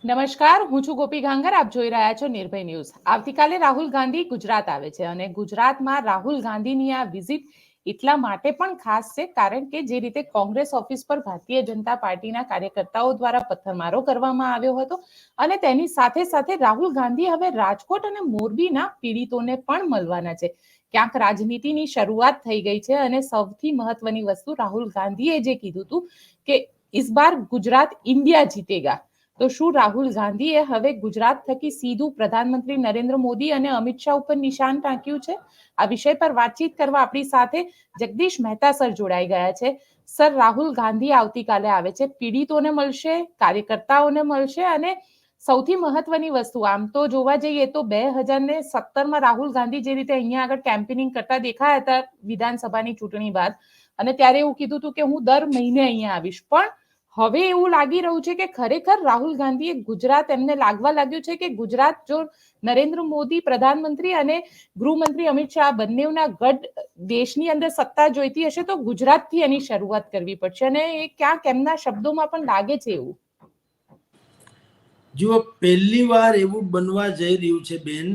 નમસ્કાર, હું છું ગોપી ગાંગર. આપ જોઈ રહ્યા છો નિર્ભય ન્યૂઝ. આવતીકાલે રાહુલ ગાંધી ગુજરાત આવે છે અને ગુજરાતમાં રાહુલ ગાંધીની આ વિઝિટ એટલા માટે પણ ખાસ છે કારણ કે જે રીતે કોંગ્રેસ ઓફિસ પર ભારતીય જનતા પાર્ટીના કાર્યકર્તાઓ દ્વારા પથ્થરમારો કરવામાં આવ્યો હતો અને તેની સાથે સાથે રાહુલ ગાંધી હવે રાજકોટ અને મોરબીના પીડિતોને પણ મળવાના છે. ક્યાંક રાજનીતિની શરૂઆત થઈ ગઈ છે અને સૌથી મહત્વની વસ્તુ રાહુલ ગાંધીએ જે કીધું હતું કે ઇસ બાર ગુજરાત ઇન્ડિયા જીતેગા. તો શું રાહુલ ગાંધીએ હવે ગુજરાત થકી સીધું પ્રધાનમંત્રી નરેન્દ્ર મોદી અને અમિત શાહ ઉપર નિશાન ટાંક્યું છે? આ વિષય પર વાતચીત કરવા આપણી સાથે જગદીશ મહેતા સર જોડાઈ ગયા છે. સર, રાહુલ ગાંધી આવતીકાલે આવે છે, પીડિતોને મળશે, કાર્યકર્તાઓને મળશે અને સૌથી મહત્વની વસ્તુ, આમ તો જોવા જઈએ તો 2017માં રાહુલ ગાંધી જે રીતે અહીંયા આગળ કેમ્પેનિંગ કરતા દેખાયા હતા વિધાનસભાની ચૂંટણી બાદ, અને ત્યારે એવું કીધું હતું કે હું દર મહિને અહીંયા આવીશ, પણ હવે એવું લાગી રહ્યું છે કે ખરેખર રાહુલ ગાંધીએ ગુજરાત, એમને લાગવા લાગ્યું છે કે ગુજરાત જો નરેન્દ્ર મોદી પ્રધાનમંત્રી અને ગૃહમંત્રી અમિત શાહ બંનેના ગઢ દેશની અંદર સત્તા જોઈતી હશે તો ગુજરાતથી એની શરૂઆત કરવી પડશે અને એ ક્યાંક એમના શબ્દોમાં પણ લાગે છે એવું. જો પહેલી વાર એવું બનવા જઈ રહ્યું છે બેન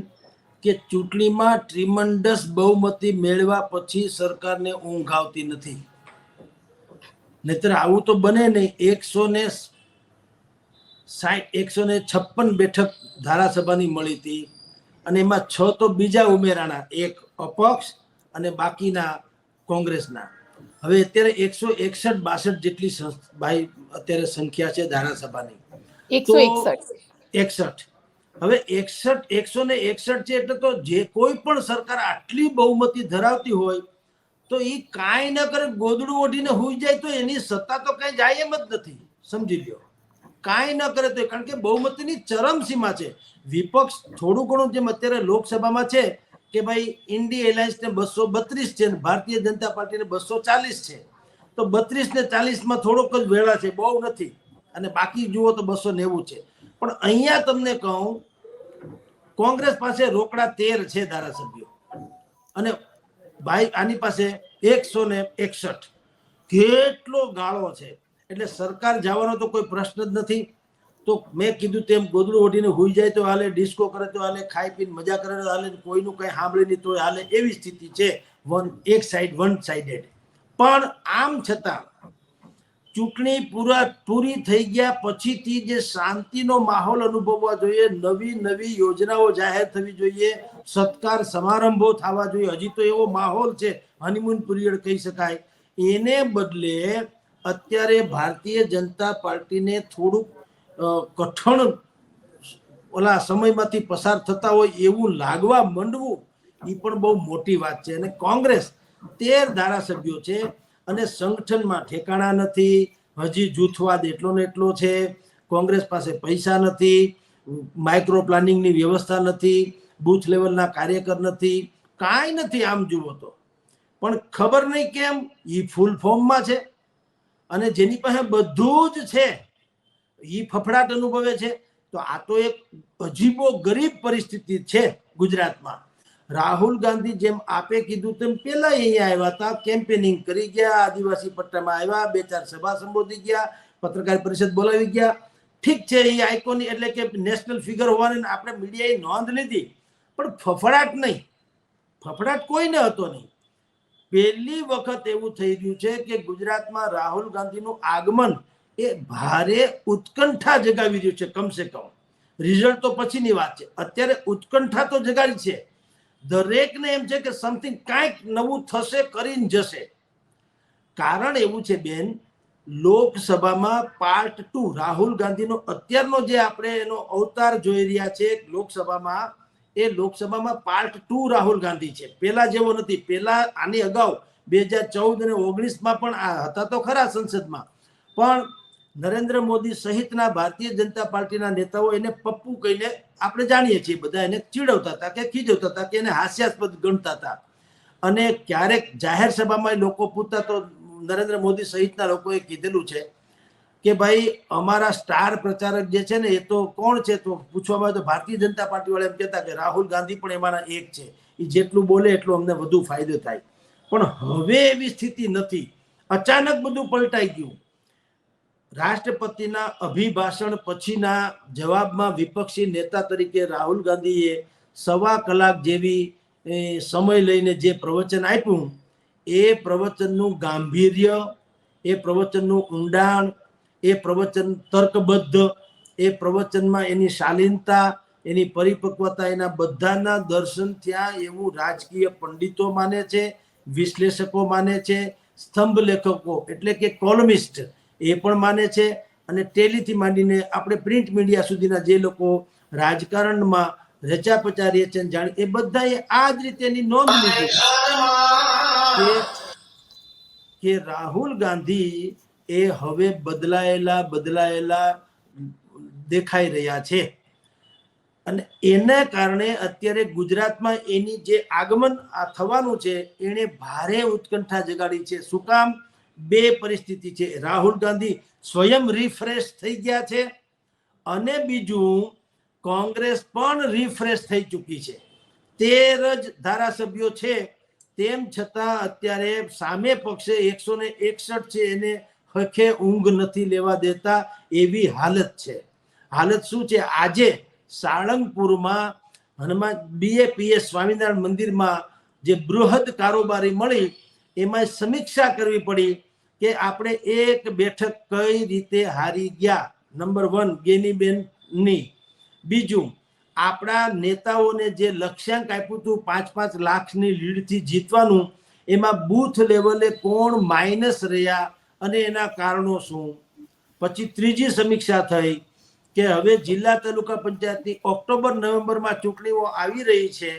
કે ચૂંટણીમાં ટ્રીમન્ડસ બહુમતી મેળવ્યા પછી સરકારને ઊંઘ આવતી નથી. નહીતર આવું તો બને નહીં. 156 બેઠક ધારાસભાની મળી હતી અને એમાં 6 તો બીજા ઉમેરાના, એક અપક્ષ અને બાકીના કોંગ્રેસના. હવે અત્યારે 161-62 જેટલી ભાઈ અત્યારે સંખ્યા છે ધારાસભાની. 161. હવે 161 છે એટલે તો જે કોઈ પણ સરકાર આટલી બહુમતી ધરાવતી હોય તો એ કાંઈ ન કરે, ગોદડું ઓઢીને હુઈ જાય તો એની સત્તા તો કઈ જાય એમ જ નથી. સમજી લ્યો, કાંઈ ન કરે તો, કારણ કે બહુમતીની ચરમસીમા છે. વિપક્ષ થોડું ઘણું જેમ અત્યારે લોકસભામાં છે કે ભાઈ ઇન્ડી એલાયન્સને 232 છે, ભારતીય જનતા પાર્ટીને 240 છે, તો 32 ને 40માં થોડોક જ વેળા છે, બહુ નથી. અને બાકી જુઓ તો 290 છે. પણ અહીંયા તમને કહું, કોંગ્રેસ પાસે રોકડા 13 છે ધારાસભ્યો અને ભાઈ આની પાસે 161. કેટલો ગાળો છે! એટલે સરકાર જવાનો તો કોઈ પ્રશ્ન જ નથી. તો મેં કીધું તેમ ગોદડું ઓઢીને હુઈ જાય તો હાલે, ડિસ્કો કરે તો હાલે, ખાઈ પીને મજા કરે તો હાલે, કોઈનું કઈ સાંભળી નહીં તો હાલે, એવી સ્થિતિ છે. One sided. પણ આમ છતાં ચૂંટણી પૂરી થઈ ગયા પછીથી જે શાંતિનો માહોલ અનુભવવા જોઈએ, નવી યોજનાઓ જાહેર થવી જોઈએ, સત્કાર સમારંભો થવા જોઈએ, હજી તો એવો માહોલ છે, હનીમૂન પીરિયડ કહી શકાય. એને બદલે અત્યારે ભારતીય જનતા પાર્ટીને થોડુંક કઠણ ઓલા સમયમાંથી પસાર થતા હોય એવું લાગવા માંડવું, એ પણ બહુ મોટી વાત છે. અને કોંગ્રેસ 13 ધારાસભ્યો છે અને સંગઠનમાં ઠેકાણા નથી. હજી જૂથવાદ એટલો ને એટલો છે. કોંગ્રેસ પાસે પૈસા નથી, માઇક્રો પ્લાનિંગની વ્યવસ્થા નથી, બૂથ લેવલના કાર્યકર નથી, કાંઈ નથી આમ જુઓ તો. પણ ખબર નહીં કેમ એ ફૂલ ફોર્મમાં છે અને જેની પાસે બધું જ છે એ ફફડાટ અનુભવે છે. તો આ તો એક અજીબો ગરીબ પરિસ્થિતિ છે ગુજરાતમાં. રાહુલ ગાંધી જેમ આપે કીધું તેમ પેલા અહીંયા આવ્યા હતા, કેમ્પેનિંગ કરી ગયા, આદિવાસી પટ્ટામાં આવ્યા, 2-4 સભા સંબોધી ગયા, પત્રકાર પરિષદ બોલાવી ગયા. ઠીક છે, એ આઇકોનિક એટલે કે નેશનલ ફિગર હોવાની આપણે મીડિયાએ નોંધ લીધી, પણ ફફડાટ નહીં. ફફડાટ કોઈને હતો નહીં. પહેલી વખત એવું થઈ રહ્યું છે કે ગુજરાતમાં રાહુલ ગાંધીનું આગમન એ ભારે ઉત્કંઠા જગાવી રહ્યું છે. કમસે કમ રિઝલ્ટ તો પછીની વાત છે, અત્યારે ઉત્કંઠા તો જગાડી છે. દરેકને એમ છે કે સમથિંગ કાંઈક નવું થશે, કરીને જશે. કારણ એવું છે બેન, લોકસભામાં પાર્ટ 2 રાહુલ ગાંધીનો અત્યારનો જે આપણે એનો અવતાર જોઈ રહ્યા છે લોકસભામાં, એ લોકસભામાં પાર્ટ 2 રાહુલ ગાંધી છે. પેલા જેવો નથી. પેલા આની અગાઉ 2014 અને 19માં પણ આ હતા તો ખરા સંસદમાં, પણ નરેન્દ્ર મોદી સહિતના ભારતીય જનતા પાર્ટીના નેતાઓ એને પપ્પુ કહીને, આપણે જાણીએ છીએ બધા, એને ચીડવતા હતા કે ખીજવતા હતા કે એને હાસ્યાસ્પદ ગણતા હતા. અને ક્યારેક જાહેર સભામાં લોકો પૂછતા તો નરેન્દ્ર મોદી સહિતના લોકોએ કીધેલું છે કે ભાઈ અમારા સ્ટાર પ્રચારક જે છે ને એ તો કોણ છે, તો પૂછવામાં આવે તો ભારતીય જનતા પાર્ટી વાળા એમ કહેતા કે રાહુલ ગાંધી પણ એમાંના એક છે, એ જેટલું બોલે એટલું અમને વધુ ફાયદો થાય. પણ હવે એવી સ્થિતિ નથી. અચાનક બધું પલટાઈ ગયું. રાષ્ટ્રપતિના અભિભાષણ પછીના જવાબમાં વિપક્ષી નેતા તરીકે રાહુલ ગાંધીએ 1.25 કલાક જેવી સમય લઈને જે પ્રવચન આપ્યું, એ પ્રવચનનું ગાંભીર્ય, એ પ્રવચનનું ઊંડાણ, એ પ્રવચન તર્કબદ્ધ, એ પ્રવચનમાં એની શાલીનતા, એની પરિપક્વતા, એના બધાના દર્શન થયા એવું રાજકીય પંડિતો માને છે, વિશ્લેષકો માને છે, સ્તંભ લેખકો એટલે કે કોલમિસ્ટ એ પણ માને છે, અને ટેલીથી માંડીને આપણે પ્રિન્ટ મીડિયા સુધીના જે લોકો રાજકારણમાં રચા પચારીએ છે જાણે એ બધાએ આ જ રીતે એની નોંધ લીધી કે રાહુલ ગાંધી એ હવે બદલાયેલા દેખાઈ રહ્યા છે. અને એના કારણે અત્યારે ગુજરાતમાં એની જે આગમન થવાનું છે એને ભારે ઉત્કંઠા જગાડી છે. શું કામ? બે પરિસ્થિતિ છે. રાહુલ ગાંધી સ્વયં રિફ્રેશ થઈ ગયા છે, અને બીજું કોંગ્રેસ પણ રિફ્રેશ થઈ ચૂકી છે. 13 જ ધારાસભ્યો છે, તેમ છતાં અત્યારે સામે પક્ષે 161 છે, એને હખે ઊંઘ નથી લેવા દેતા એવી હાલત છે. હાલત શું છે? આજે સાળંગપુરમાં હનુમાન BAPS સ્વામિનારાયણ મંદિરમાં જે બૃહદ કારોબારી મળી, એમાં સમીક્ષા કરવી પડી કે આપણે એક બેઠક કઈ રીતે હારી ગયા. નંબર 1 ગેનીબેનની. બીજું, આપણા નેતાઓને જે લક્ષ્યાંક આપ્યું હતું 5-5 લાખની લીડથી જીતવાનું, એમાં બૂથ લેવલે કોણ માઇનસ રહ્યા અને એના કારણો શું. પછી ત્રીજી સમીક્ષા થઈ કે હવે જિલ્લા તાલુકા પંચાયતની ઓક્ટોબર-નવેમ્બરમાં ચૂંટણીઓ આવી રહી છે,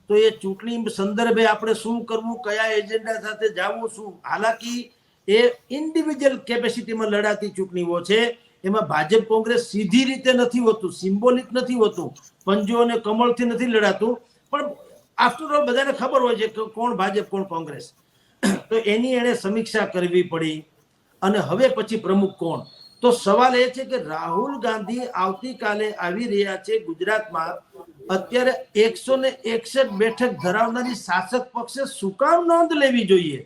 તો એ ચૂંટણી સંદર્ભે આપણે શું કરવું, કયા એજન્ડા સાથે જવું, શું. હાલાકી એ ઇન્ડિવિજ્યુઅલ કેપેસિટીમાં લડાતી ચૂંટણીઓ છે, એમાં ભાજપ કોંગ્રેસ સીધી રીતે નથી હોતું, સિમ્બોલિક નથી હોતું, પંજો અને કમળથી નથી લડાતું, પણ આફ્ટર ઓલ બધાને ખબર હોય છે કે કોણ ભાજપ કોણ કોંગ્રેસ. તો એની એને સમીક્ષા કરવી પડી. અને હવે પછી પ્રમુખ કોણ? તો સવાલ એ છે કે રાહુલ ગાંધી આવતીકાલે આવી રહ્યા છે ગુજરાતમાં. અત્યારે 161 બેઠક ધરાવનારી શાસક પક્ષે શું કામ નોંધ લેવી જોઈએ?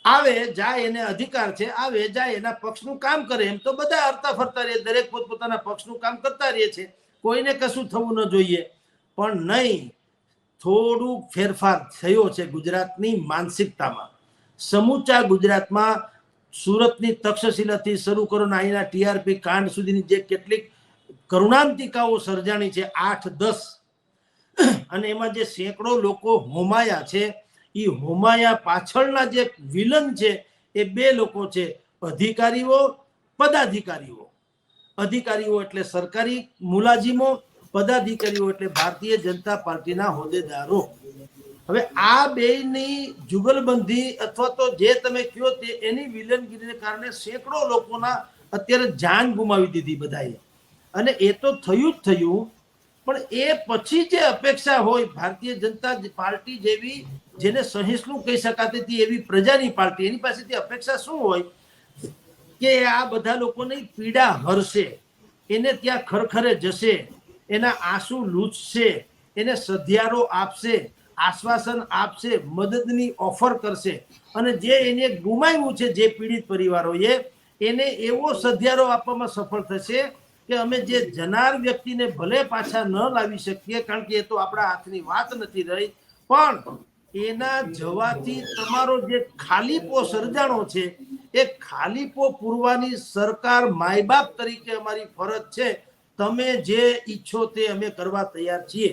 આવે જાય, એને અધિકાર છે, આવે જાય, એના પક્ષનું કામ કરે. એમ તો બધા હરતા ફરતા રહે, દરેક પોતપોતાના પક્ષનું કામ કરતા રહે છે, કોઈને કશું થવું ન જોઈએ. પણ નહીં, થોડું ફેરફાર થયો છે ગુજરાતની માનસિકતામાં. સમૂચા ગુજરાતમાં સુરતની તક્ષશિલાથી શરૂ કરો ને અહીંના TRP કાંડ સુધીની જે કેટલીક કરુણાંતિકાઓ સર્જાણી છે, 8-10, અને એમાં જે સેંકડો લોકો હોમાયા છે, એ હોમાયા પાછળના જે વિલન છે એ બે લોકો છે, અધિકારીઓ, પદાધિકારીઓ. અધિકારીઓ એટલે સરકારી મુલાજીમો, પદાધિકારીઓ એટલે ભારતીય જનતા પાર્ટીના હોદ્દેદારો. હવે આ બેની જુગલબંધી અથવા તો જે તમે કહો તે એની વિલનગીરીને કારણે સેંકડો લોકોના અત્યારે જાન ગુમાવી દીધી બધાએ. અને એ તો થયું જ થયું, પણ એ પછી જે અપેક્ષા હોય ભારતીય જનતા પાર્ટી જેવી, જેને સહિષ્ણુ કહી શકાતી હતી એવી પ્રજાની પાર્ટી, એની પાસેથી અપેક્ષા શું હોય કે આ બધા લોકોની પીડા હરશે, એને ત્યાં ખરખરે જશે, એના આંસુ લૂછશે, એને સધિયારો આપશે, આશ્વાસન આપશે, મદદની ઓફર કરશે, અને જે એને ગુમાવ્યું છે જે પીડિત પરિવારોએ, એને એવો સધિયારો આપવામાં સફળ થશે કે અમે જે જનાર વ્યક્તિને ભલે પાછા ન લાવી શકીએ, કારણ કે એ તો આપણા હાથની વાત નથી રહી, પણ એના જવાથી તમારો જે ખાલીપો સર્જાણો છે એ ખાલીપો પૂરવાની સરકાર માય બાપ તરીકે અમારી ફરજ છે. તમે જે ઈચ્છો તે અમે કરવા તૈયાર છીએ.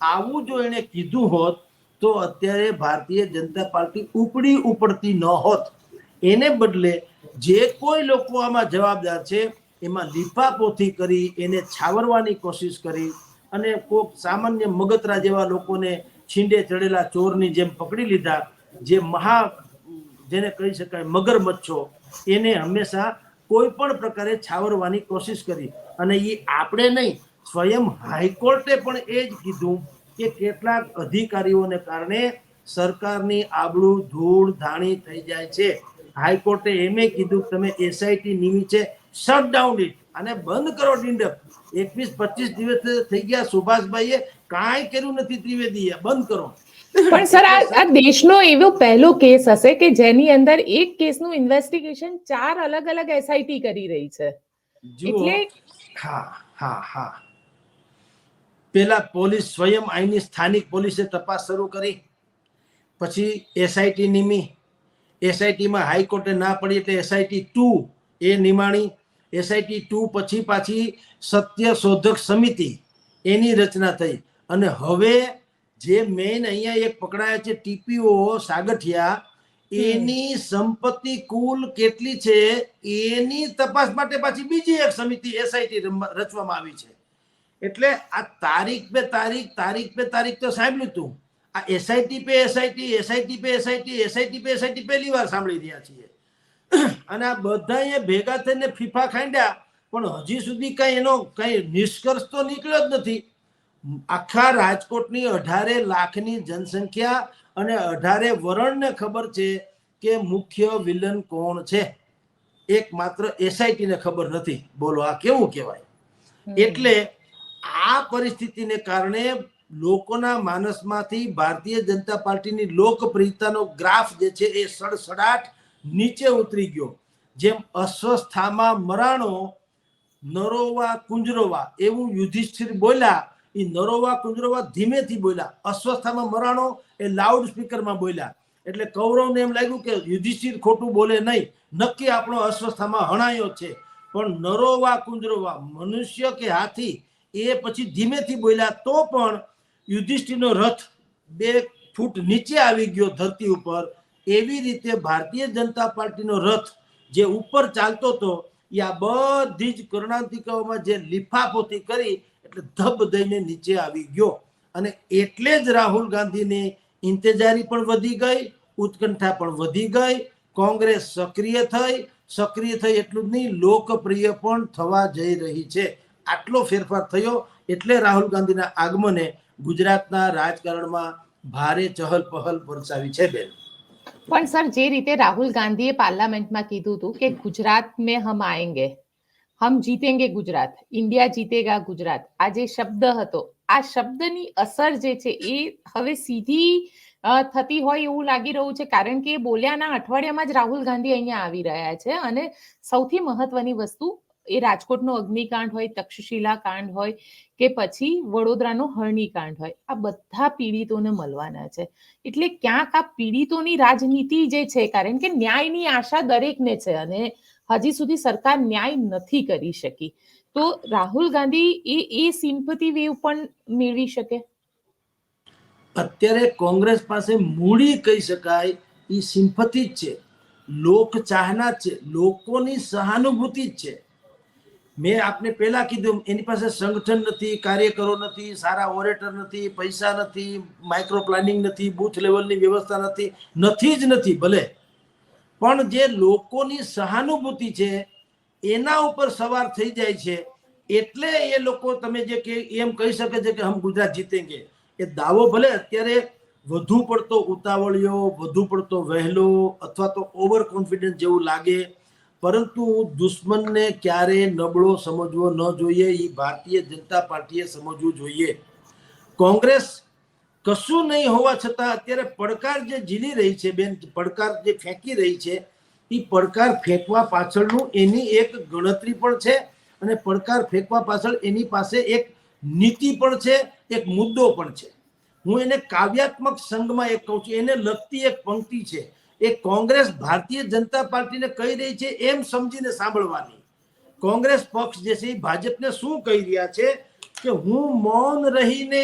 આવું જો એને કીધું હોત તો અત્યારે ભારતીય જનતા પાર્ટી ઉપડતી ન હોત. એને બદલે જે કોઈ લોકો આમાં જવાબદાર છે એમાં લીપાપોથી કરી, એને છાવરવાની કોશિશ કરી, અને કોઈક સામાન્ય મગતરા જેવા લોકોને છીંડે ચડેલા ચોરની જેમ પકડી લીધા, જે જેને કહી શકાય મગરમચ્છો, એને હંમેશા કોઈ પણ પ્રકારે છાવરવાની કોશિશ કરી. અને એ આપણે નહીં, સ્વયં હાઈકોર્ટે પણ એ જ કીધું કે કેટલાક અધિકારીઓને કારણે સરકારની આબરૂ ધૂળ ધાણી થઈ જાય છે. હાઈકોર્ટે એમ કીધું તમે SIT નિમી છે, શટ ડાઉન ઇટ, અને બંધ કરો ડિંડક. 21-25 દિવસ થઈ ગયા, સુભાષભાઈએ કાંઈ કર્યું નથી, ત્રિવેદીએ બંધ કરો. પણ સર આ દેશનો એવો પહેલો કેસ હશે કે જેની અંદર એક કેસનું ઇન્વેસ્ટિગેશન 4 અલગ અલગ એસઆઈટી કરી રહી છે. જુઓ, એટલે હા પેલા પોલીસ સ્વયં અહીંની સ્થાનિક પોલીસે તપાસ શરૂ કરી, પછી એસઆઈટી નિમી, એસઆઈટીમાં હાઈકોર્ટે ના પડી એટલે એસઆઈટી 2 એ નિમાણી, એસઆઈટી 2 પછી પાછી સત્ય શોધક સમિતિ એની રચના થઈ, અને હવે જે મેઇન અહીંયા એક પકડાયા છે ટીપીઓ સાગઠિયા, એની સંપત્તિ કુલ કેટલી છે એની તપાસ માટે પાછી બીજી એક સમિતિ એસઆઈટી રચવામાં આવી છે. એટલે આ તારીખ પે તારીખ તો સાંભળ્યું તું, આ એસઆઈટી પે એસઆઈટી પહેલી વાર સાંભળી રહ્યા છીએ. અને આ બધા ભેગા થઈને ફીફા ખાંડ્યા, પણ હજી સુધી કઈ એનો કઈ નિષ્કર્ષ તો નીકળ્યો જ નથી. આખા રાજકોટની 18 લાખની જનસંખ્યા અને 18 વરણને ખબર છે કે મુખ્ય વિલન કોણ છે, એકમાત્ર એસઆઈટી ને ખબર નથી. બોલો આ કેવું કહેવાય? એટલે આ પરિસ્થિતિને કારણે લોકોના માનસમાંથી ભારતીય જનતા પાર્ટીની લોકપ્રિયતાનો ગ્રાફ જે છે એ સડસડાટ નીચે ઉતરી ગયો. જેમ અસ્વસ્થામાં મરાણો નરોવા કુંજરોવા એવું યુધિષ્ઠિર બોલ્યા, એ નરોવા કુંજરોવા ધીમેથી બોલ્યા, અસ્વસ્થામાં મરાણો એ લાઉડ સ્પીકરમાં બોલ્યા. એટલે કૌરવને એમ લાગ્યું કે યુધિષ્ઠિર ખોટું બોલે નહીં, નક્કી આપણો અસ્વસ્થામાં હણાયો છે. પણ નરોવા કુંજરોવા મનુષ્ય કે હાથી એ પછી ધીમેથી બોલ્યા, તો પણ યુધિષ્ઠિરનો રથ 2 ફૂટ નીચે આવી ગયો ધરતી ઉપર. એવી રીતે ભારતીય જનતા પાર્ટીનો રથ જે ઉપર ચાલતો હતો એ આ બધી જ કર્ણાંતિકાઓમાં જે લીફાપોથી કરી એટલે ધબ દઈને નીચે આવી ગયો. અને એટલે જ રાહુલ ગાંધીની ઇંતજારી પણ વધી ગઈ, ઉત્કંઠા પણ વધી ગઈ, કોંગ્રેસ સક્રિય થઈ એટલું જ નહીં, લોકપ્રિય પણ થવા જઈ રહી છે. આટલો ફેરફાર થયો એટલે રાહુલ ગાંધીના આગમને ગુજરાતના રાજકારણમાં ભારે ચહલ પહલ વરસાવી છે. બેન, પણ સર જે રીતે રાહુલ ગાંધીએ પાર્લામેન્ટમાં કીધું હતું કે ગુજરાત મેં હમ આएंगे, હમ જીતેંગે ગુજરાત, ઇન્ડિયા જીતેગા ગુજરાત, આ જે શબ્દ હતો, આ શબ્દની અસર જે છે એ હવે સીધી થતી હોય એવું લાગી રહ્યું છે, કારણ કે બોલ્યાના અઠવાડિયામાં જ રાહુલ ગાંધી અહીંયા આવી રહ્યા છે. અને સૌથી મહત્વની વસ્તુ એ રાજકોટનો અગ્નિકાંડ હોય, તક્ષશિલા કાંડ હોય કે પછી વડોદરાનો હરણી કાંડ હોય, આ બધા પીડિતોને મળવાના છે. એટલે ક્યાંક આ પીડિતોની રાજનીતિ જે છે, કારણ કે ન્યાયની આશા દરેકને છે અને હજી સુધી સરકાર ન્યાય નથી કરી શકી, તો રાહુલ ગાંધી એ સિમ્પથી વેવ પણ મેળવી શકે. અત્યારે કોંગ્રેસ પાસે મૂડી કહી શકાય એ સિમ્પથી જ છે, લોક ચાહના જ છે, લોકોની સહાનુભૂતિ જ છે. મેં આપને પહેલા કીધું એની પાસે સંગઠન નથી, કાર્યકરો નથી, સારા ઓરેટર નથી, પૈસા નથી, માઇક્રો પ્લાનિંગ નથી, બૂથ લેવલની વ્યવસ્થા નથી જ નથી. ભલે પણ જે લોકોની સહાનુભૂતિ છે એના ઉપર સવાર થઈ જાય છે, એટલે એ લોકો તમે જે કે એમ કહી શકે છે કે હમ ગુજરાત જીતેંગે. એ દાવો ભલે અત્યારે વધુ પડતો ઉતાવળિયો, વધુ પડતો વહેલો અથવા તો ઓવર કોન્ફિડન્સ જેવું લાગે, પરંતુ દુશ્મનને ક્યારે નબળો સમજવો ન જોઈએ, એ ભારતીય જનતા પાર્ટીએ સમજવું જોઈએ. કોંગ્રેસ કશું નહીં હોવા છતાં અત્યારે પડકાર જે ઝીલી રહી છે બેન, પડકાર જે ફેંકી રહી છે, એ પડકાર ફેંકવા પાછળનું એની એક ગણતરી પણ છે, અને પડકાર ફેંકવા પાછળ એની પાસે એક નીતિ પણ છે, એક મુદ્દો પણ છે. હું એને કાવ્યાત્મક સંઘમાં એક કહું છું, એને લગતી એક પંક્તિ છે. એ કોંગ્રેસ ભારતીય જનતા પાર્ટીને કહી રહી છે એમ સમજીને સાંભળવાની. કોંગ્રેસ પક્ષ જે છે એ ભાજપને શું કહી રહ્યા છે કે હું મૌન રહીને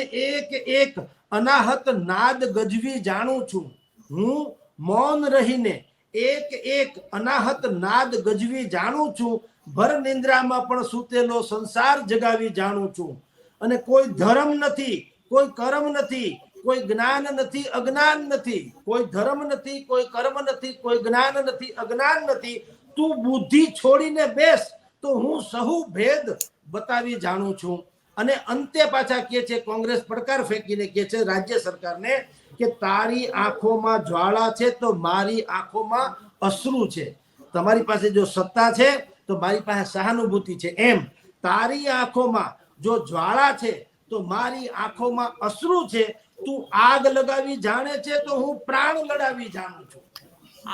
એક અનાહત નાદ ગજવી જાણું છું, હું મૌન રહીને એક અનાહત નાદ ગજવી જાણું છું, ભર નિંદ્રામાં પણ સૂતેલો સંસાર જગાવી જાણું છું. અને કોઈ ધર્મ નથી, કોઈ કર્મ નથી, કોઈ જ્ઞાન નથી, અજ્ઞાન નથી, કોઈ ધર્મ નથી, કોઈ કર્મ નથી, કોઈ જ્ઞાન નથી, અજ્ઞાન નથી, તું બુદ્ધિ છોડીને બેસ તો હું સહુ ભેદ બતાવી જાણું છું. અને અંતે પાછા કહે છે, કોંગ્રેસ પડકાર ફેંકીને કહે છે રાજ્ય સરકારને કે તારી આંખોમાં જ્વાળા છે તો મારી આંખોમાં અશ્રુ છે. તમારી પાસે જો સત્તા છે તો મારી પાસે સહાનુભૂતિ છે. એમ તારી આંખોમાં જો જ્વાળા છે તો મારી આંખોમાં અશ્રુ છે. તું આગ લગાવી જાણે છે તો હું પ્રાણ લડાવી જાણું છું.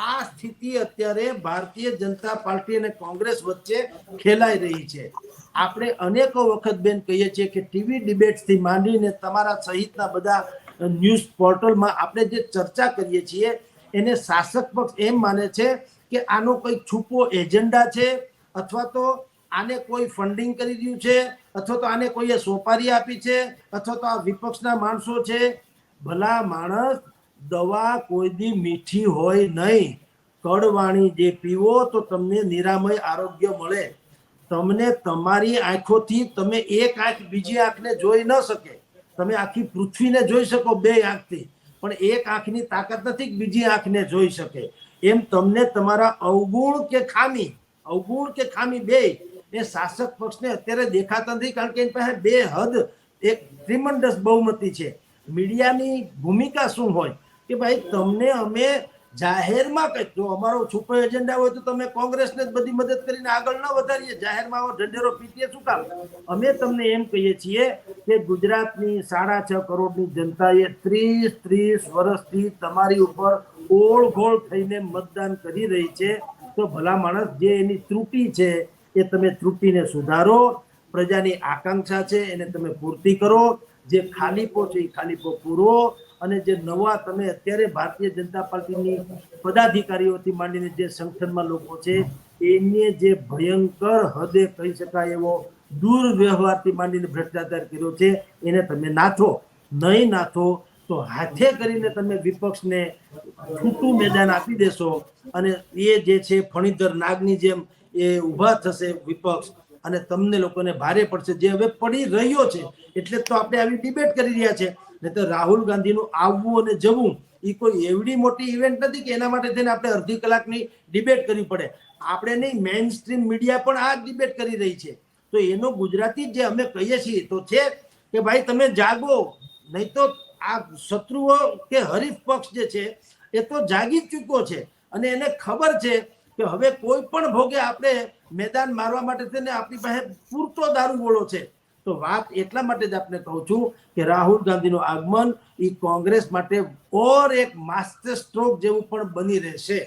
આ સ્થિતિ અત્યારે ભારતીય જનતા પાર્ટી અને કોંગ્રેસ વચ્ચે ખેલાઈ રહી છે. આપણે અનેકો વખત બેન કહીએ છીએ કે ટીવી ડિબેટ્સ થી માંડીને તમારા સહિતના બધા ન્યૂઝ પોર્ટલમાં આપણે જે ચર્ચા કરીએ છીએ એને શાસક પક્ષ એમ માને છે કે આનો કોઈ છુપો એજન્ડા છે, અથવા તો આને કોઈ ફંડિંગ કરી રહ્યું છે, અથવા તો આને કોઈએ સોપારી આપી છે, અથવા તો આ વિપક્ષના માણસો છે. ભલા માણસ, દવા કોઈ દી મીઠી હોય નહીં. કડવાણી જે પીવો તો તમને નિરામય આરોગ્ય મળે. તમને તમારી આંખોથી તમે એક આંખ બીજી આંખને જોઈ ન શકે. તમે આખી પૃથ્વીને જોઈ શકો બે આંખથી, પણ એક આંખની તાકાત નથી કે બીજી આંખને જોઈ શકે. એમ તમને તમારા અવગુણ કે ખામી બે એ શાસક પક્ષને અત્યારે દેખાતા નથી, કારણ કે એની પાસે બે હદ એક ટ્રીમન્ડસ બહુમતી છે. મીડિયાની ભૂમિકા શું હોય કે ભાઈ તમને અમે જાહેરમાં કંઈક, જો અમારો છુપો એજન્ડા હોય તો તમે કોંગ્રેસને જ બધી મદદ કરીને આગળ ન વધારીએ, જાહેરમાં આવો ઢંઢેરો પીટીએ શું કામ? અમે તમને એમ કહીએ છીએ કે ગુજરાતની 6.5 કરોડની જનતાએ 30 વર્ષથી તમારી ઉપર ઓળઘોળ થઈને મતદાન કરી રહી છે. તો ભલા માણસ, જે એની ત્રુટિ છે એ તમે ત્રુટિને સુધારો, પ્રજાની આકાંક્ષા છે એને તમે પૂર્તિ કરો, જે ખાલીપો છે એ ખાલીપો પૂરો, અને જે નવા તમે અત્યારે ભારતીય જનતા પાર્ટીની પદાધિકારીઓથી માંડીને જે સંગઠનમાં લોકો છે એને જે ભયંકર હદે કહી શકાય એવો દુર્વ્યવહારથી માંડીને ભ્રષ્ટાચાર કર્યો છે એને તમે નાથો. નહીં નાથો તો હાથે કરીને તમે વિપક્ષને છૂટું મેદાન આપી દેશો, અને એ જે છે ફણીધર નાગની જેમ એ ઊભા થશે વિપક્ષ, અને તમને લોકોને ભારે પડશે, જે હવે પડી રહ્યો છે. એટલે તો આપણે આવી ડિબેટ કરી રહ્યા છે. નહીં તો રાહુલ ગાંધીનું આવવું અને જવું એ કોઈ એવડી મોટી ઇવેન્ટ નથી કે એના માટે થઈને આપણે અડધી કલાકની ડિબેટ કરવી પડે. આપણે નહીં, મેઇન સ્ટ્રીમ મીડિયા પણ આ ડિબેટ કરી રહી છે. તો એનો ગુજરાતી જે અમે કહીએ છીએ તો છે કે ભાઈ તમે જાગો, નહીં તો આ શત્રુઓ કે હરીફ પક્ષ જે છે એ તો જાગી જ ચૂક્યો છે, અને એને ખબર છે કે હવે કોઈ પણ ભોગે આપણે મેદાન મારવા માટે થઈને આપણી પાસે પૂરતો દારૂ ગોળો છે. તો વાત એટલા માટે જ આપણે કહું છું કે રાહુલ ગાંધીનું આગમન એ કોંગ્રેસ માટે ઓર એક માસ્ટર સ્ટ્રોક જેવું પણ બની રહેશે.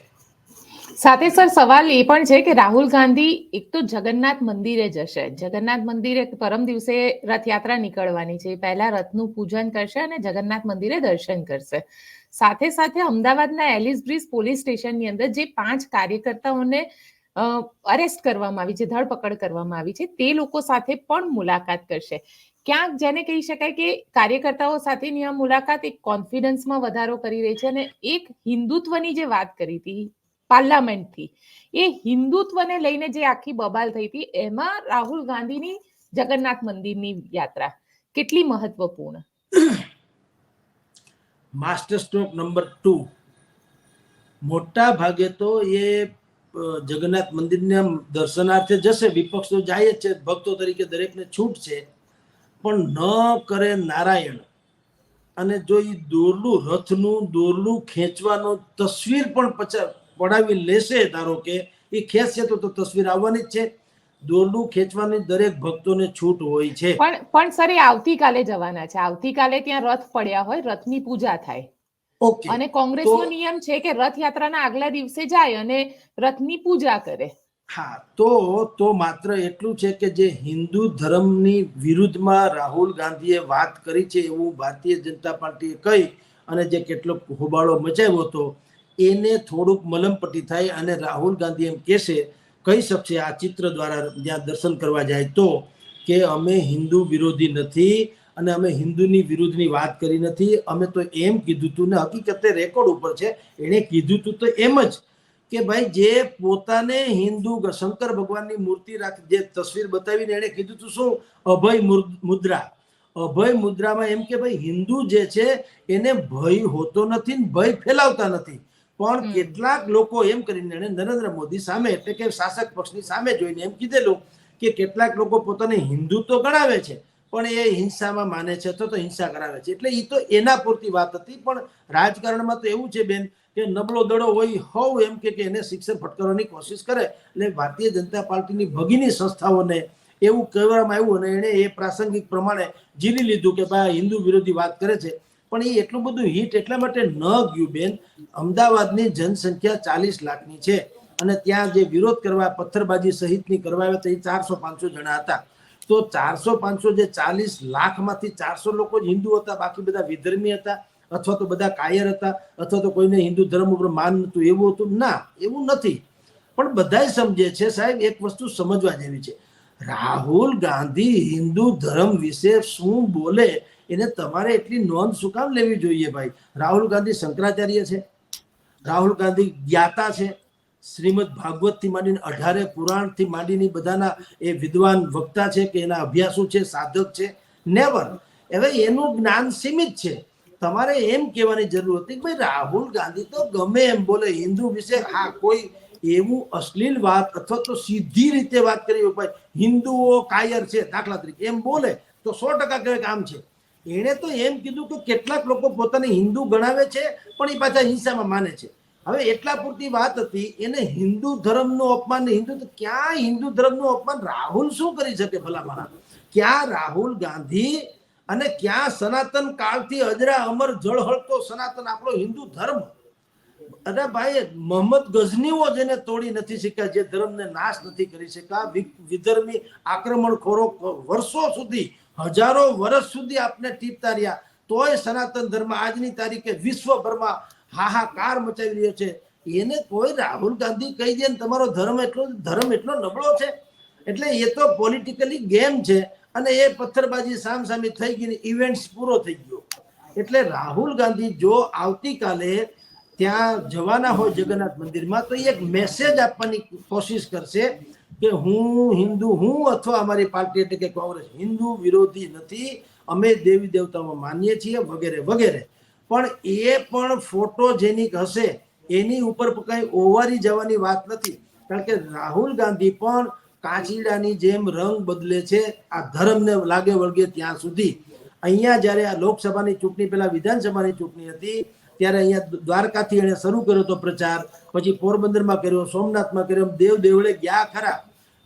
સાથે સર સવાલ એ પણ છે કે રાહુલ ગાંધી એક તો જગન્નાથ મંદિરે જશે. જગન્નાથ મંદિરે પરમ દિવસે રથયાત્રા નીકળવાની છે. પહેલા રથનું પૂજન કરશે અને જગન્નાથ મંદિરે દર્શન કરશે. સાથે સાથે અમદાવાદના એલિસ બ્રિજ પોલીસ સ્ટેશનની અંદર જે 5 કાર્યકર્તાઓને અરેસ્ટ કરવામાં આવી છે, ધરપકડ કરવામાં આવી છે, તે લોકો સાથે પણ મુલાકાત કરશે. ક્યાંક જેને કહી શકાય કે કાર્યકર્તાઓ સાથેની આ મુલાકાત એક કોન્ફિડન્સમાં વધારો કરી રહી છે, અને એક હિન્દુત્વની જે વાત કરી હતી પાર્લામેન્ટથી, એ હિન્દુત્વને લઈને જે આખી બબાલ થઈ હતી, એમાં રાહુલ ગાંધીની જગન્નાથ મંદિરની યાત્રા કેટલી મહત્વપૂર્ણ? Master stroke number 2. મોટા ભાગે તો એ જગન્નાથ મંદિરના દર્શનાર્થે જશે. વિપક્ષ તો જાય જ છે, ભક્તો તરીકે દરેકને છૂટ છે, પણ ન કરે નારાયણ. અને જો એ દોરડું રથનું દોરડું ખેંચવાનો તસવીર પણ પડાવી લેશે, ધારો કે એ ખેંચશે તો તસવીર આવવાની જ છે. દોરડું ખેંચવાની દરેક ભક્તોને છૂટ હોય છે. પણ સર, એ આવતીકાલે જવાના છે. આવતીકાલે ત્યાં રથ પડ્યા હોય, રથની પૂજા થાય. ઓકે, અને કોંગ્રેસનો નિયમ છે કે રથયાત્રાના આગલા દિવસે જાય અને રથની પૂજા કરે. હા, તો માત્ર એટલું છે કે જે હિન્દુ ધર્મની વિરુદ્ધમાં રાહુલ ગાંધીએ વાત કરી છે એવું ભારતીય જનતા પાર્ટીએ કહી અને જે કેટલોક હોબાળો મચાવ્યો હતો એને થોડુંક મલમપટ્ટી થાય, અને રાહુલ ગાંધી એમ કહી શકશે આ ચિત્ર દ્વારા જ્યાં દર્શન કરવા જાય તો કે અમે હિન્દુ વિરોધી નથી અને અમે હિન્દુની વિરુદ્ધની વાત કરી નથી. અમે તો એમ કીધું હતું, ને હકીકતે રેકોર્ડ ઉપર છે, એણે કીધું હતું તો એમ જ કે ભાઈ જે પોતાને હિન્દુ શંકર ભગવાનની મૂર્તિ રાખી જે તસવીર બતાવીને એણે કીધું હતું શું, અભય મુદ્રા. અભય મુદ્રામાં એમ કે ભાઈ હિન્દુ જે છે એને ભય હોતો નથી, ભય ફેલાવતા નથી. પણ કેટલાક લોકો એમ કરીને એણે નરેન્દ્ર મોદી સામે, એટલે કે શાસક પક્ષની સામે જોઈને એમ કીધેલું કે કેટલાક લોકો પોતાને હિન્દુ તો ગણાવે છે પણ એ હિંસામાં માને છે, તો હિંસા કરાવે છે. એટલે એ તો એના પૂરતી વાત હતી. પણ રાજકારણમાં તો એવું છે બેન કે નબળો દડો હોય હોવ એમ કે એને શિક્ષણ ફટકારવાની કોશિશ કરે. એટલે ભારતીય જનતા પાર્ટીની ભગીની સંસ્થાઓને એવું કહેવામાં આવ્યું અને એણે એ પ્રાસંગિક પ્રમાણે જીરી લીધું કે ભાઈ હિન્દુ વિરોધી વાત કરે છે. પણ એ એટલું બધું હિટ એટલા માટે ન ગયું બેન. અમદાવાદની જનસંખ્યા 40 લાખની છે અને ત્યાં જે વિરોધ કરવા પથ્થરબાજી સહિતની કરવા આવ્યા હતા એ 400-500 જણા હતા. તો 400-500 જે 40 લાખમાંથી 400 લોકો જ હિન્દુ હતા, બાકી બધા વિધર્મી હતા અથવા તો બધા કાયર હતા અથવા તો કોઈને હિન્દુ ધર્મ ઉપર માન નતું, એવું હતું ના, એવું નથી. પણ બધાય સમજે છે સાહેબ, એક વસ્તુ સમજવા જેવી છે, રાહુલ ગાંધી હિન્દુ ધર્મ વિશે શું બોલે એને તમારે એટલી નોંધ શું કામ લેવી જોઈએ ભાઈ? રાહુલ ગાંધી શંકરાચાર્ય છે, રાહુલ ગાંધી જ્ઞાતા છે, શ્રીમદ ભાગવત થી માંડીને 18 પુરાણ થી માંડીને બધાના એ વિદ્વાન વક્તા છે કે એના અભ્યાસો છે, સાધક છે? નેવર. હવે એનું જ્ઞાન સીમિત છે. તમારે એમ કહેવાની જરૂર હતી કે ભાઈ રાહુલ ગાંધી તો ગમે એમ બોલે હિન્દુ વિશે, હા કોઈ એવું અશ્લીલ વાત અથવા તો સીધી રીતે વાત કરી ભાઈ હિન્દુઓ કાયર છે દાખલા તરીકે એમ બોલે તો 100% કહેવાય કે આમ છે. એણે તો એમ કીધું કે કેટલાક લોકો પોતાને હિન્દુ ગણાવે છે પણ એ પાછા હિંસામાં માને છે. હવે એટલા પૂરતી વાત હતી. એને હિન્દુ ધર્મનું અપમાન, હિન્દુ ક્યાં હિન્દુ ધર્મનું અપમાન રાહુલ શું કરી શકે ભલા મારા? ક્યાં રાહુલ ગાંધી અને ક્યાં સનાતન કાળથી અજરા અમર જળહળતો સનાતન આપણો હિન્દુ ધર્મ? અરે ભાઈ, મોહમ્મદ ગઝનીઓ જેને તોડી નથી શક્યા, જે ધર્મને નાશ નથી કરી શક્યા, વિધર્મી આક્રમણખોરો વર્ષો સુધી, હજારો વર્ષ સુધી આપને ટીપતા રહ્યા, તોય સનાતન ધર્મ આજની તારીખે વિશ્વભરમાં હાહાકાર મચાવી રહ્યો છે. એને કોઈ રાહુલ ગાંધી કહી દે તમારો ધર્મ એટલો નબળો છે? એટલે એ તો પોલિટિકલી ગેમ છે અને એ પથ્થરબાજી સામસામી થઈ ગઈ, ઇવેન્ટ્સ પૂરો થઈ ગયો. એટલે રાહુલ ગાંધી જો આવતીકાલે ત્યાં જવાના હોય જગન્નાથ મંદિરમાં તો એક મેસેજ આપવાની કોશિશ કરશે કે હું હિન્દુ હું અથવા અમારી પાર્ટી એટલે કે કોંગ્રેસ હિન્દુ વિરોધી નથી, અમે દેવી દેવતાઓમાં માનીએ છીએ વગેરે વગેરે. પણ એ પણ ફોટોજેનિક હશે, એની ઉપર કઈ ઓવારી જવાની વાત નથી. કારણ કે રાહુલ ગાંધી પણ કાચીડાની જેમ રંગ બદલે છે આ ધર્મને લાગે વળગે ત્યાં સુધી. અહીંયા જ્યારે આ લોકસભાની ચૂંટણી પહેલા વિધાનસભાની ચૂંટણી હતી ત્યારે અહીંયા દ્વારકાથી એને શરૂ કર્યો હતો પ્રચાર, પછી પોરબંદરમાં કર્યો, સોમનાથમાં કર્યો, દેવ દેવળે ગયા ખરા.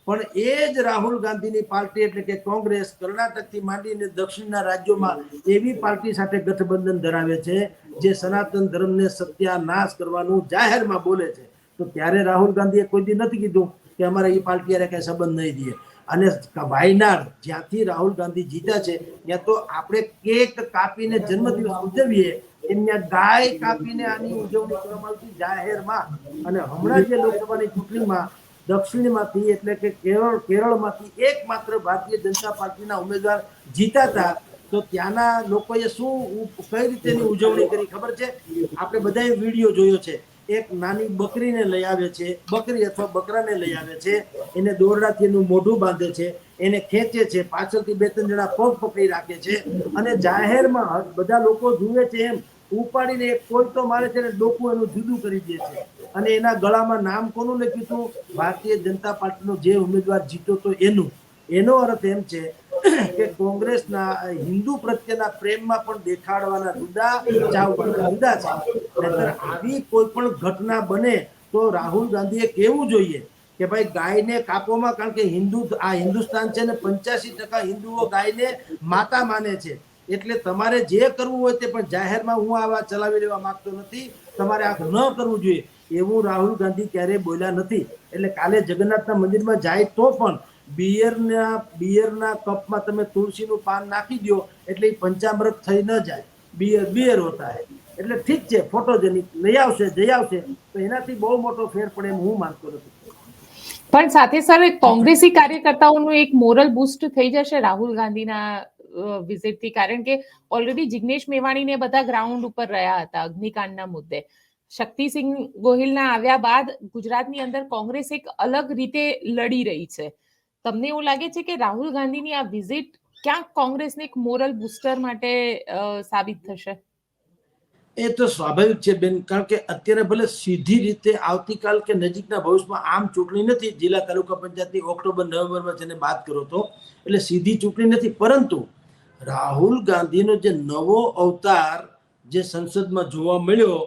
પણ એ જ રાહુલ ગાંધીની પાર્ટી એટલે કે કોંગ્રેસ કર્ણાટકથી માંડીને દક્ષિણના રાજ્યોમાં એવી પાર્ટી સાથે ગઠબંધન ધરાવે છે જે સનાતન ધર્મને સત્યાનાશ કરવાનું જાહેરમાં બોલે છે. તો ત્યારે રાહુલ ગાંધીએ કોઈ દી નથી કીધું કે અમારે એ પાર્ટી કઈ સંબંધ નહીં દઈએ. અને વાયનાડ જ્યાંથી રાહુલ ગાંધી જીત્યા છે ત્યાં તો આપણે કેક કાપીને જન્મદિવસ ઉજવીએ, એમને ગાય કાપીને આની ઉજવણી કરવામાં આવતી જાહેરમાં. અને હમણાં જે લોકસભાની ચૂંટણીમાં દક્ષિણમાંથી એટલે કે કેરળમાંથી એકમાત્ર ભારતીય જનતા પાર્ટીના ઉમેદવાર જીતા હતા, તો ત્યાંના લોકોએ શું કઈ રીતેની ઉજવણી કરી ખબર છે? આપણે બધાએ વિડીયો જોયો છે. એક નાની બકરીને લઈ આવે છે, બકરી અથવા બકરાને લઈ આવે છે, એને દોરડાથી એનું મોઢું બાંધે છે, એને ખેંચે છે, પાછળથી 2-3 જણા પગ પકડી રાખે છે અને જાહેરમાં બધા લોકો જુએ છે એમ ઉપાડીને એક કોઈ તો મારે છે ને ડોકું એનું જુદું કરી દે છે. અને એના ગળામાં નામ કોનું લખ્યું હતું? ભારતીય જનતા પાર્ટીનો જે ઉમેદવાર જીત્યો તો એનું. એનો અર્થ એમ છે કે કોંગ્રેસના હિન્દુ પ્રત્યેના પ્રેમમાં પણ દેખાડવાના જુદા, ચાવવાના જુદા છે. નહીંતર આવી કોઈ પણ ઘટના બને તો રાહુલ ગાંધીએ કહેવું જોઈએ કે ભાઈ ગાયને કાપોમાં, કારણ કે હિન્દુસ્તાન છે ને 85% હિન્દુઓ ગાયને માતા માને છે. એટલે તમારે જે કરવું હોય તે પણ જાહેરમાં હું આવા ચલાવી લેવા માંગતો નથી, તમારે આ ન કરવું જોઈએ એવું રાહુલ ગાંધી ક્યારેય બોલ્યા નથી. એટલે કાલે જગન્નાથના મંદિરમાં જાય તો પણ બિયરના કપમાં તમે તુલસીનું પાન નાખી દો એટલે એ પંચામૃત થઈ ન જાય, બિયર હોતા હે. એટલે ઠીક છે, ફોટોજેનિક લઈ આવશે જઈ આવશે તો એનાથી બહુ મોટો ફેર પડે એમ હું માનતો નથી. પણ સાથે સાથે કોંગ્રેસી કાર્યકર્તાઓનું એક મોરલ બૂસ્ટ થઈ જશે રાહુલ ગાંધીના વિઝિટથી, કારણ કે ઓલરેડી જિગ્નેશ મેવાણીને બધા ગ્રાઉન્ડ ઉપર રહ્યા હતા અગ્નિકાંડના મુદ્દે. શક્તિસિંહ ગોહિલના આવ્યા બાદ ગુજરાતની અંદર કોંગ્રેસ એક અલગ રીતે લડી રહી છે. તમને એવું લાગે છે કે રાહુલ ગાંધીની આ વિઝિટ ક્યાંક કોંગ્રેસને એક મોરલ બૂસ્ટર માટે સાબિત થશે? એ તો સ્વાભાવિક છે બેન, કારણ કે અત્યારે ભલે સીધી રીતે આવતીકાલ કે નજીકના ભવિષ્યમાં આમ ચૂંટણી નથી, જિલ્લા તાલુકા પંચાયતની ઓક્ટોબર-નવેમ્બરમાં જેને બાદ કરો તો, એટલે સીધી ચૂંટણી નથી. પરંતુ રાહુલ ગાંધીનો જે નવો અવતાર જે સંસદમાં જોવા મળ્યો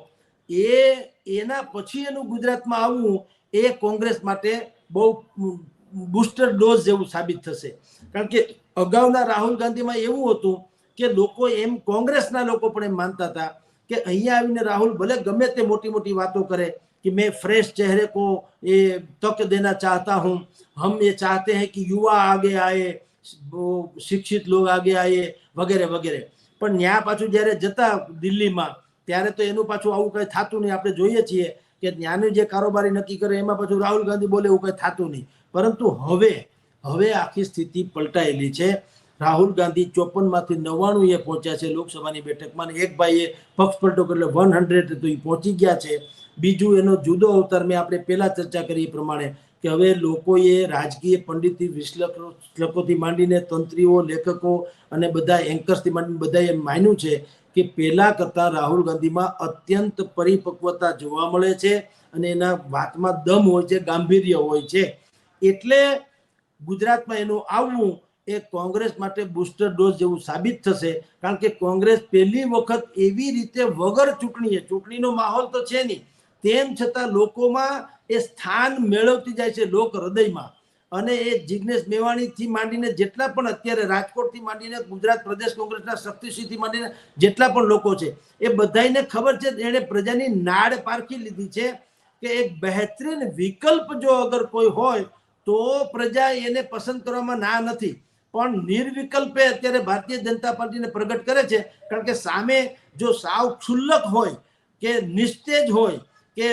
એના પછી એનું ગુજરાતમાં આવવું એ કોંગ્રેસ માટે બહુ બૂસ્ટર ડોઝ જેવું સાબિત થશે. કારણ કે અગાઉના રાહુલ ગાંધીમાં એવું હતું કે લોકો એમ, કોંગ્રેસના લોકો પણ એમ માનતા હતા કે અહીંયા આવીને રાહુલ ભલે ગમે તે મોટી મોટી વાતો કરે कि मैं फ्रेश चेहरे को ये तक देना चाहता हूँ, हम ये चाहते हैं कि युवा आगे आए, शिक्षित लोग आगे आए वगैरह वगैरह. પણ ત્યાં પાછું જ્યારે જતા દિલ્હીમાં ત્યારે તો એનું પાછું આવું કંઈ થતું નહીં. આપણે જોઈએ છીએ કે ત્યાંનું જે કારોબારી નક્કી કરે એમાં પાછું રાહુલ ગાંધી બોલે એવું કંઈ થતું નહીં. પરંતુ હવે આખી સ્થિતિ પલટાયેલી છે. રાહુલ ગાંધી 54માંથી 99 એ પહોંચ્યા છે લોકસભાની બેઠકમાં. એક ભાઈએ પક્ષ પલટો એટલે 100 તો એ પહોંચી ગયા છે. બીજું એનો જુદો અવતાર મેં આપણે પહેલા ચર્ચા કરી એ પ્રમાણે કે હવે લોકોએ રાજકીય પંડિતથી વિશ્લેષકોથી માંડીને તંત્રીઓ, લેખકો અને બધા એન્કર્સથી માંડીને બધાએ માન્યું છે કે પહેલા કરતાં રાહુલ ગાંધીમાં અત્યંત પરિપક્વતા જોવા મળે છે અને એના વાતમાં દમ હોય છે, ગાંભીર્ય હોય છે. એટલે ગુજરાતમાં એનું આવવું એ કોંગ્રેસ માટે બુસ્ટર ડોઝ જેવું સાબિત થશે. કારણ કે કોંગ્રેસ પહેલી વખત એવી રીતે વગર ચૂંટણીનો માહોલ તો છે નહીં, તેમ છતાં લોકોમાં એ સ્થાન મેળવતી જાય છે લોક હૃદયમાં. અને એ જિગ્નેશ મેવાણીથી માંડીને જેટલા પણ અત્યારે રાજકોટથી માંડીને ગુજરાત પ્રદેશ કોંગ્રેસના શક્તિસિંહથી માંડીને જેટલા પણ લોકો છે એ બધાને ખબર છે, એણે પ્રજાની નાડ પારખી લીધી છે કે એક બહેતરીન વિકલ્પ જો અગર કોઈ હોય તો પ્રજા એને પસંદ કરવામાં ના નથી. પણ નિર્વિકલ્પે અત્યારે ભારતીય જનતા પાર્ટીને પ્રગટ કરે છે. કારણ કે સામે જો સાવ ક્ષુલ્લક હોય કે નિસ્તેજ હોય કે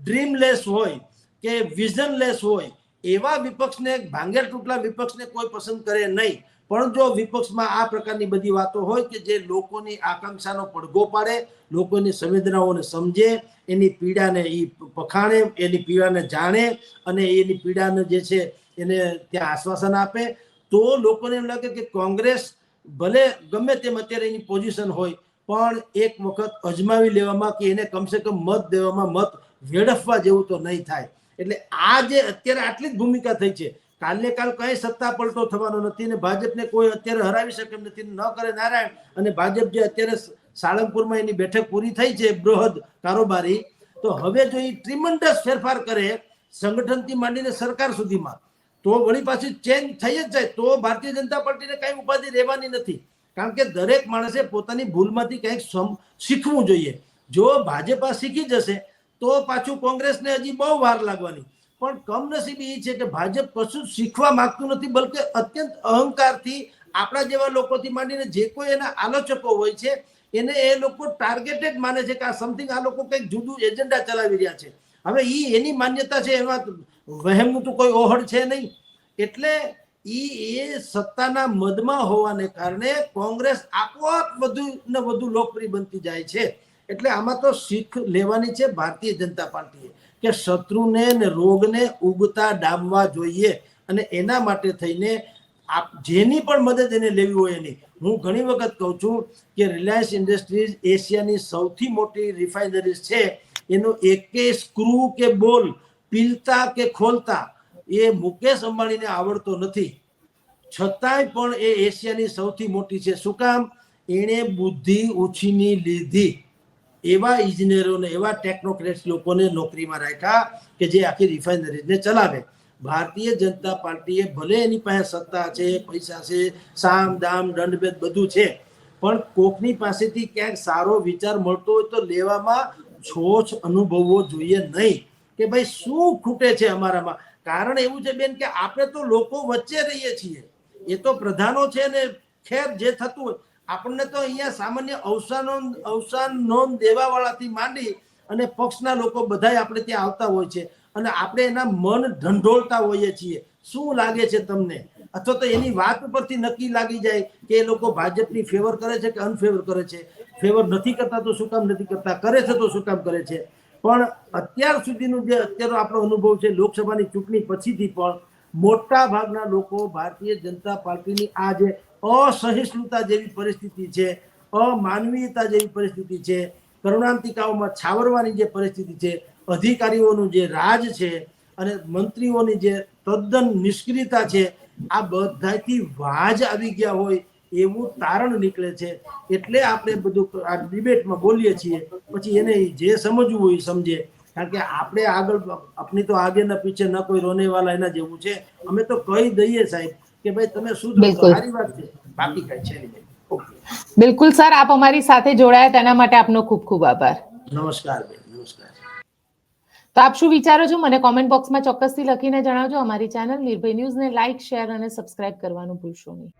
ડ્રીમલેસ હોય કે વિઝનલેસ હોય એવા વિપક્ષને, ભાંગેર તૂટલા વિપક્ષને કોઈ પસંદ કરે નહીં. પણ જો વિપક્ષમાં આ પ્રકારની બધી વાતો હોય કે જે લોકોની આકાંક્ષાનો પડઘો પાડે, લોકોની સંવેદનાઓને સમજે, એની પીડાને એ પખાણે, એની પીડાને જાણે અને એની પીડાને જે છે એને ત્યાં આશ્વાસન આપે, તો લોકોને એમ લાગે કે કોંગ્રેસ ભલે ગમે તેમ અત્યારે એની પોઝિશન હોય પણ એક વખત અજમાવી લેવામાં કે એને કમસે કમ મત દેવામાં, મત વેડફવા જેવું તો નહીં થાય. એટલે આ જે અત્યારે આટલી જ ભૂમિકા થઈ છે, કાલને કાલ કઈ સત્તા પલટો થવાનો નથી ને ભાજપને કોઈ અત્યારે હરાવી શકે એમ નથી. ન કરે નારાયણ. અને ભાજપ જે અત્યારે સાળંગપુરમાં એની બેઠક પૂરી થઈ છે બૃહદ કારોબારી, તો હવે જો એ ટ્રીમન્ડસ ફેરફાર કરે સંગઠનથી માંડીને સરકાર સુધીમાં, તો વળી પાછી ચેન્જ થઈ જ જાય. તો ભારતીય જનતા પાર્ટીને કઈ ઉપાધિ રહેવાની નથી. કારણ કે દરેક માણસે પોતાની ભૂલમાંથી કંઈક શીખવું જોઈએ. જો ભાજપ શીખી જશે તો પાછું કોંગ્રેસને હજી બહુ વાર લાગવાની. પણ કમનસીબી એ છે કે ભાજપ કશું શીખવા માંગતું નથી, બલકે અત્યંત અહંકારથી આપણા જેવા લોકોથી માંડીને જે કોઈ એના આલોચકો હોય છે એને એ લોકો ટાર્ગેટેડ માને છે કે આ સમથિંગ આ લોકો કંઈક જુદું એજન્ડા ચલાવી રહ્યા છે. હવે એની માન્યતા છે, એમાં વહેમનું તો કોઈ ઓહડ છે નહીં. એટલે એ સત્તાના મદમાં હોવાને કારણે કોંગ્રેસ આપોઆપ વધુ ને વધુ લોકપ્રિય બનતી જાય છે. એટલે આમાં તો શીખ લેવાની છે ભારતીય જનતા પાર્ટીએ કે શત્રુને ને રોગને ઉગતા ડામવા જોઈએ. અને એના માટે થઈને જેની પણ મદદ એને લેવી હોય એની, હું ઘણી વખત કહું છું કે રિલાયન્સ ઇન્ડસ્ટ્રીઝ એશિયાની સૌથી મોટી રિફાઇનરીઝ છે. એનો એકે સ્ક્રૂ કે બોલ પીલતા કે ખોલતા એ મુકેશ અંબાણીને આવડતો નથી, છતાંય પણ એ એશિયાની સૌથી મોટી છે. શું કામ? એણે બુદ્ધિ ઉછીની લીધી. એવા ઇજનેરોને, એવા ટેકનોક્રેટ્સ લોકોને નોકરીમાં રાખ્યા કે જે આખી રિફાઇનરીઝને ચલાવે. ભારતીય જનતા પાર્ટીએ ભલે એની પાસે સત્તા છે, પૈસા છે, સામ દામ દંડભેદ બધું છે, પણ કોકની પાસેથી ક્યાંક સારો વિચાર મળતો હોય તો લેવામાં છોછ અનુભવવો જોઈએ નહીં કે ભાઈ શું ખૂટે છે અમારામાં. કારણ એવું છે બેન કે આપણે તો લોકો વચ્ચે રહીએ છીએ. એ તો પ્રધાનો છે ને ખેર જે થતું હોય, આપણને તો અહીંયા સામાન્ય અવસાન નોંધ દેવાવાળાથી માંડી અને પક્ષના લોકો બધાય આપણે ત્યાં આવતા હોય છે અને આપણે એના મન ઢંઢોળતા હોઈએ છીએ. શું લાગે છે તમને? અથવા તો એની વાત ઉપરથી નક્કી લાગી જાય કે એ લોકો ભાજપની ફેવર કરે છે કે અનફેવર કરે છે. ફેવર નથી કરતા તો શું કામ નથી કરતા, કરે છે તો શું કામ કરે છે. પણ અત્યાર સુધીનું જે અત્યારનો આપણો અનુભવ છે લોકસભાની ચૂંટણી પછીથી પણ મોટા ભાગના લોકો ભારતીય જનતા પાર્ટીની આ જે અસહિષ્ણુતા જેવી પરિસ્થિતિ છે, અમાનવીયતા જેવી પરિસ્થિતિ છે, કરુણાંતિકાઓમાં છાવરવાની જે પરિસ્થિતિ છે, અધિકારીઓનું જે રાજ છે અને મંત્રીઓની જે તદ્દન નિષ્ક્રિયતા છે, આ બધાથી વાજ આવી ગયા હોય એવું તારણ નીકળે છે. એટલે આપણે બધું આ ડિબેટમાં બોલીએ છીએ. પછી એને જે સમજવું હોય સમજે. કારણ કે આપણે આગળ આપણી તો આગે ના પીછે ન કોઈ રોને વાલા એના જેવું છે. અમે તો કહી દઈએ સાહેબ કે ભાઈ તમે શું સારી વાત છે, બાકી કઈ છે નહીં. બિલકુલ સર, આપ અમારી સાથે જોડાયા તેના માટે આપનો ખૂબ ખૂબ આભાર. નમસ્કાર બેન, નમસ્કાર. તો આપ શું વિચારો છો મને કોમેન્ટ બોક્સમાં ચોક્કસથી લખીને જણાવજો. અમારી ચેનલ નિર્ભય ન્યૂઝને લાઇક, શેર અને સબસ્ક્રાઇબ કરવાનું ભૂલશો નહીં.